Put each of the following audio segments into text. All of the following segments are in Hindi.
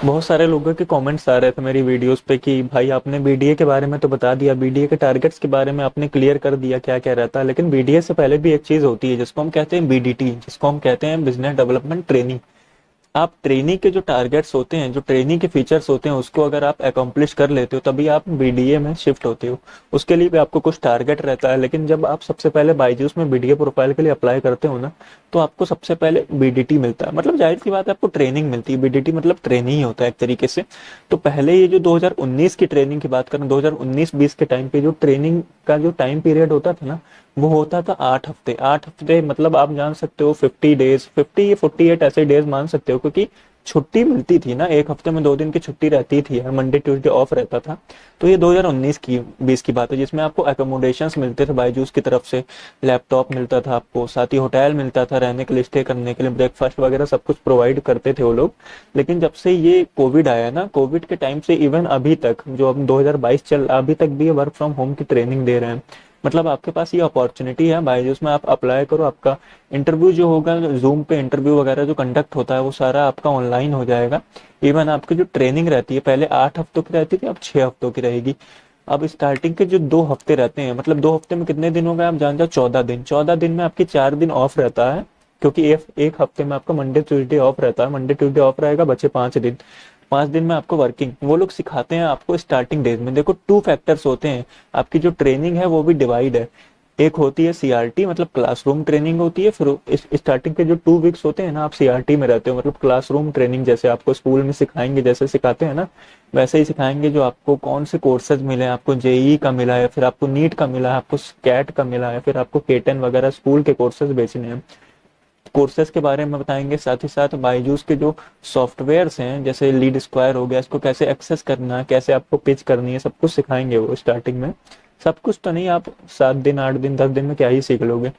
बहुत सारे लोगों के कमेंट्स आ रहे थे मेरी वीडियोस पे कि भाई आपने बीडीए के बारे में तो बता दिया, बीडीए के टारगेट्स के बारे में आपने क्लियर कर दिया क्या क्या रहता है, लेकिन बीडीए से पहले भी एक चीज होती है जिसको हम कहते हैं बीडीटी, जिसको हम कहते हैं बिजनेस डेवलपमेंट ट्रेनिंग। आप ट्रेनी के जो टारगेट्स होते हैं, जो ट्रेनी के फीचर्स होते हैं, उसको अगर आप अकम्प्लिश कर लेते हो तभी आप बीडीए में शिफ्ट होते हो। उसके लिए भी आपको कुछ टारगेट रहता है, लेकिन जब आप सबसे पहले बायजूस में बीडीए प्रोफाइल के लिए अप्लाई करते हो ना, तो आपको सबसे पहले बीडीटी मिलता है। मतलब जाहिर सी बात है, आपको ट्रेनिंग मिलती है। बीडीटी मतलब ट्रेनिंग ही होता है एक तरीके से। तो पहले ये जो 2019 की ट्रेनिंग की बात करें, 2019-20 के टाइम पे जो ट्रेनिंग का जो टाइम पीरियड होता था ना, वो होता था 8 हफ्ते। 8 हफ्ते मतलब आप जान सकते हो 50 डेज, 50 या 48 ऐसे डेज मान सकते हो, क्योंकि छुट्टी मिलती थी ना, एक हफ्ते में 2 दिन की छुट्टी रहती थी, हर मंडे ट्यूसडे ऑफ रहता था। तो ये 2019 की 20 की बात है, जिसमें आपको एकोमोडेशंस मिलते थे बायजूस की तरफ से। लैपटॉप मिलता था आपको, साथ ही होटल मिलता था रहने के लिए, स्टे करने के लिए, ब्रेकफास्ट वगैरह सब कुछ प्रोवाइड करते थे वो लोग। लेकिन जब से ये कोविड आया ना, कोविड के टाइम से इवन अभी तक, जो अब 2022 चल, अभी तक भी वर्क फ्रॉम होम की ट्रेनिंग दे रहे हैं। मतलब आपके पास ये अपॉर्चुनिटी है बायजूस में, आप अप्लाई करो, आपका इंटरव्यू जो होगा, जूम पे इंटरव्यू वगैरह जो कंडक्ट होता है वो सारा आपका ऑनलाइन हो जाएगा। इवन आपकी जो ट्रेनिंग रहती है, पहले 8 हफ्तों की रहती थी, अब 6 हफ्तों की रहेगी। अब स्टार्टिंग के जो 2 हफ्ते रहते हैं, मतलब 2 हफ्ते में कितने दिन हो गए आप जान जाओ, 14 दिन। 14 दिन में आपके 4 दिन ऑफ रहता है, क्योंकि एक हफ्ते में आपका मंडे ट्यूसडे ऑफ रहता है, मंडे ट्यूसडे ऑफ रहेगा, बचे 5 दिन। 5 दिन में आपको वर्किंग वो लोग सिखाते हैं आपको स्टार्टिंग डेज में। देखो, 2 फैक्टर्स होते हैं, आपकी जो ट्रेनिंग है वो भी डिवाइड है। एक होती है सीआरटी, मतलब क्लासरूम ट्रेनिंग होती है। फिर इस स्टार्टिंग के जो 2 वीक्स होते हैं ना, आप सीआरटी में रहते हो, मतलब क्लासरूम ट्रेनिंग, जैसे आपको स्कूल में सिखाएंगे, जैसे सिखाते हैं ना, वैसे ही सिखाएंगे। जो आपको कौन से कोर्सेज मिले, आपको जेई का मिला है, फिर आपको नीट का मिला है, आपको कैट का मिला है, फिर आपको केटन वगैरह स्कूल के कोर्सेज बेचने हैं, कोर्सेज के बारे में बताएंगे। साथ ही साथ बायजूस के जो सॉफ्टवेयर्स हैं, जैसे लीड स्क्वायर हो गया, इसको कैसे एक्सेस करना है, कैसे आपको पिच करनी है, सब कुछ सिखाएंगे वो स्टार्टिंग में। सब कुछ तो नहीं, आप 7 दिन 8 दिन 10 दिन में क्या ही सीख लोगे।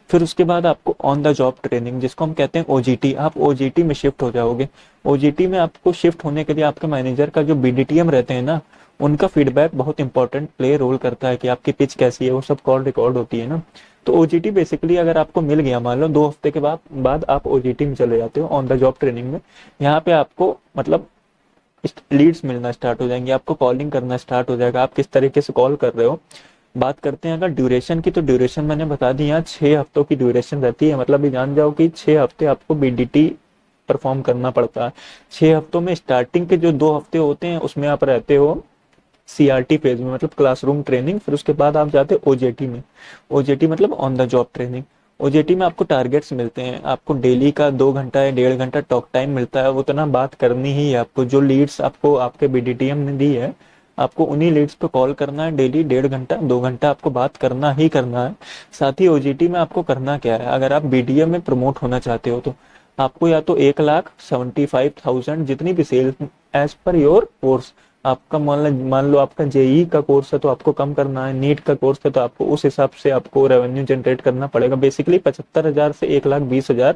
फिर उसके बाद आपको ऑन द जॉब ट्रेनिंग, जिसको हम कहते हैं ओजीटी, आप ओजीटी में शिफ्ट हो जाओगे। ओजीटी में आपको शिफ्ट होने के लिए आपके मैनेजर का जो बीडीटीएम रहते हैं ना, उनका फीडबैक बहुत इंपॉर्टेंट प्ले रोल करता है कि आपकी पिच कैसी है, वो सब कॉल रिकॉर्ड होती है ना। तो ओजीटी बेसिकली अगर आपको मिल गया, मान लो 2 हफ्ते के बाद आप ओजीटी में चले जाते हो, ऑन द जॉब ट्रेनिंग में। यहाँ पे आपको मतलब लीड्स मिलना स्टार्ट हो जाएंगे, आपको कॉलिंग करना स्टार्ट हो जाएगा, आप किस तरीके से कॉल कर रहे हो। बात करते हैं अगर ड्यूरेशन की, तो ड्यूरेशन मैंने बता दी, यहाँ 6 हफ्तों की ड्यूरेशन रहती है। मतलब ये जान जाओ कि 6 हफ्ते आपको बीडीटी परफॉर्म करना पड़ता है। 6 हफ्तों में स्टार्टिंग के जो 2 हफ्ते होते हैं उसमें आप रहते हो सीआरटी फेज में, मतलब क्लासरूम ट्रेनिंग। फिर उसके बाद आप जाते हो ओजेटी में। ओजेटी मतलब on the job training. OJT में आपको टारगेट्स मिलते हैं, आपको डेली का 2 घंटा या 1.5 घंटा टॉक टाइम मिलता है, उतना बात करनी ही है आपको। जो लीड्स आपको आपके बीडीटीएम ने दी है, आपको उन्हीं लीड्स पे कॉल करना है डेली, 1.5 घंटा 2 घंटा आपको बात करना ही करना है। साथ ही ओजीटी में आपको करना क्या है, अगर आप बीडीएम में प्रमोट होना चाहते हो तो आपको या तो 1,75,000 जितनी भी sales as per your course, आपका मान लो आपका जेई का कोर्स है तो आपको कम करना है, नीट का कोर्स है तो आपको उस हिसाब से आपको रेवेन्यू जनरेट करना पड़ेगा। बेसिकली 75,000 से 1,20,000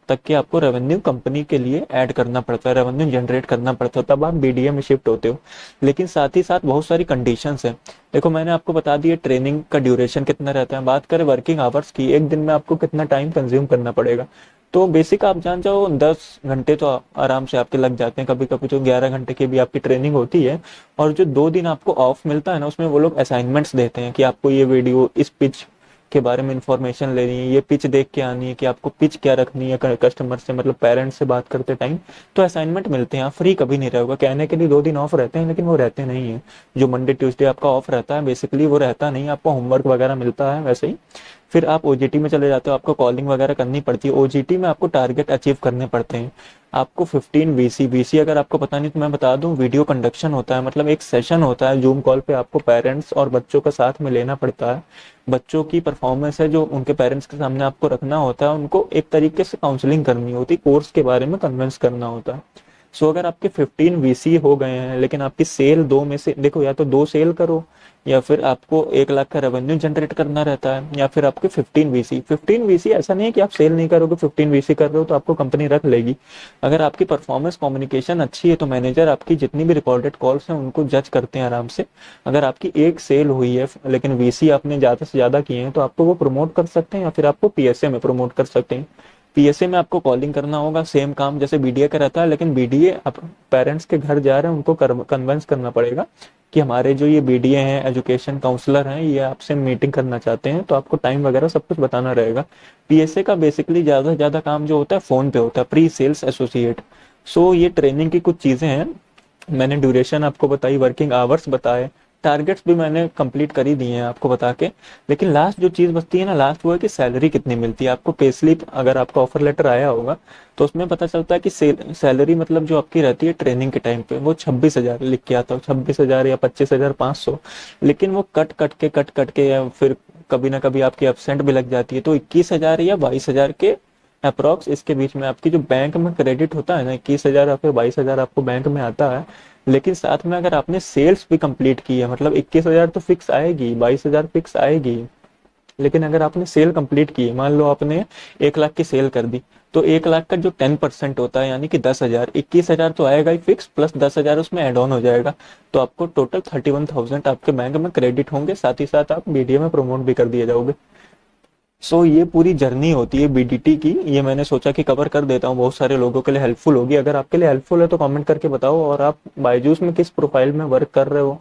तक के आपको रेवेन्यू कंपनी के लिए ऐड करना पड़ता है, रेवेन्यू जनरेट करना पड़ता है, तब आप बीडीए में शिफ्ट होते हो। लेकिन साथ ही साथ बहुत सारी कंडीशंस हैं। देखो, मैंने आपको बता दिया ट्रेनिंग का ड्यूरेशन कितना रहता है। बात करें वर्किंग आवर्स की, एक दिन में आपको कितना टाइम कंज्यूम करना पड़ेगा, तो बेसिक आप जान जाओ 10 घंटे तो आराम से आपके लग जाते हैं। कभी कभी तो 11 घंटे की भी आपकी ट्रेनिंग होती है। और जो 2 दिन आपको ऑफ मिलता है ना, उसमें वो लोग असाइनमेंट्स देते हैं कि आपको ये वीडियो, इस पिच के बारे में इंफॉर्मेशन लेनी है, ये पिच देख के आनी है कि आपको पिच क्या रखनी है कस्टमर से, मतलब पेरेंट्स से बात करते टाइम। तो असाइनमेंट मिलते हैं, आप फ्री कभी नहीं रहोगे। कहने के लिए 2 दिन ऑफ रहते हैं, लेकिन वो रहते नहीं है। जो मंडे ट्यूसडे आपका ऑफ रहता है, बेसिकली वो रहता नहीं, आपको होमवर्क वगैरह मिलता है वैसे ही। फिर आप ओजीटी में चले जाते हो, आपको कॉलिंग वगैरह करनी पड़ती है। ओजीटी में आपको टारगेट अचीव करने पड़ते हैं। आपको 15 वीसी, वीसी अगर आपको पता नहीं तो मैं बता दूं, वीडियो कंडक्शन होता है, मतलब एक सेशन होता है जूम कॉल पे, आपको पेरेंट्स और बच्चों का साथ में लेना पड़ता है। बच्चों की परफॉर्मेंस है जो उनके पेरेंट्स के सामने आपको रखना होता है, उनको एक तरीके से काउंसलिंग करनी होती है, कोर्स के बारे में कन्विंस करना होता है। सो अगर आपके 15 वीसी हो गए हैं, लेकिन आपकी सेल दो में से, देखो, या तो 2 सेल करो, या फिर आपको 1 लाख का रेवेन्यू जनरेट करना रहता है, या फिर आपके 15 वीसी। 15 वीसी ऐसा नहीं है कि आप सेल नहीं करोगे, 15 वीसी कर रहे हो तो आपको कंपनी रख लेगी। अगर आपकी परफॉर्मेंस कम्युनिकेशन अच्छी है तो मैनेजर आपकी जितनी भी रिकॉर्डेड कॉल्स हैं उनको जज करते हैं आराम से। अगर आपकी एक सेल हुई है लेकिन वीसी आपने ज्यादा से ज्यादा किए हैं, तो आपको वो प्रमोट कर सकते हैं, या फिर आपको पीएसए में प्रमोट कर सकते हैं। पीएसए में आपको कॉलिंग करना होगा, सेम काम जैसे बीडीए का रहता है, लेकिन बीडीए आप पेरेंट्स के घर जा रहे हैं, उनको कन्विंस करना पड़ेगा कि हमारे जो ये बीडीए हैं, एजुकेशन काउंसलर हैं, ये आपसे मीटिंग करना चाहते हैं, तो आपको टाइम वगैरह सब कुछ बताना रहेगा। पीएसए का बेसिकली ज़्यादा से ज़्यादा काम जो होता है फ़ोन पे होता है, प्री सेल्स एसोसिएट। सो ये ट्रेनिंग की कुछ चीज़ें हैं, मैंने ड्यूरेशन आपको बताई, वर्किंग आवर्स बताए, टारगेट्स भी मैंने कंप्लीट कर ही दिए हैं आपको बता के। लेकिन लास्ट जो चीज़ बचती है ना, लास्ट वो है कि सैलरी कितनी मिलती है आपको। पे स्लिप अगर आपका ऑफर लेटर आया होगा तो उसमें पता चलता है कि सैलरी मतलब जो आपकी रहती है ट्रेनिंग के टाइम पे वो 26,000 लिख के आता हो, 26,000 या 25,500। लेकिन वो कट कट के या फिर कभी ना कभी आपकी एबसेंट भी लग जाती है, तो 21,000 या 22,000 के अप्रोक्स इसके बीच में आपकी जो बैंक में क्रेडिट होता है ना, 21,000 या फिर 22,000 आपको बैंक में आता है। लेकिन साथ में अगर आपने सेल्स भी कंप्लीट की है, मतलब 21,000 तो फिक्स आएगी, 22,000 फिक्स आएगी। लेकिन अगर आपने सेल कंप्लीट की, मान लो आपने 1 लाख की सेल कर दी, तो 1 लाख का जो 10% होता है यानी कि 10,000, 21,000 तो आएगा ही फिक्स, प्लस 10,000 उसमें एड ऑन हो जाएगा। तो आपको टोटल 31,000 आपके बैंक में क्रेडिट होंगे, साथ ही साथ आप बीडीए में प्रमोट भी कर दिए जाओगे। ये पूरी जर्नी होती है बीडीटी की, ये मैंने सोचा कि कवर कर देता हूँ, बहुत सारे लोगों के लिए हेल्पफुल होगी। अगर आपके लिए हेल्पफुल है तो कमेंट करके बताओ। और आप बायजूस में किस प्रोफाइल में वर्क कर रहे हो,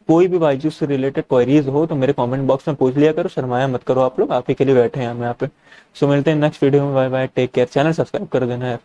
कोई भी बायजूस से रिलेटेड क्वेरीज हो तो मेरे कमेंट बॉक्स में पूछ लिया करो, शर्माया मत करो, आप लोग आप ही के लिए बैठे हैं हम यहाँ पे। मिलते हैं नेक्स्ट वीडियो में, bye bye, take care, channel subscribe कर देना यार।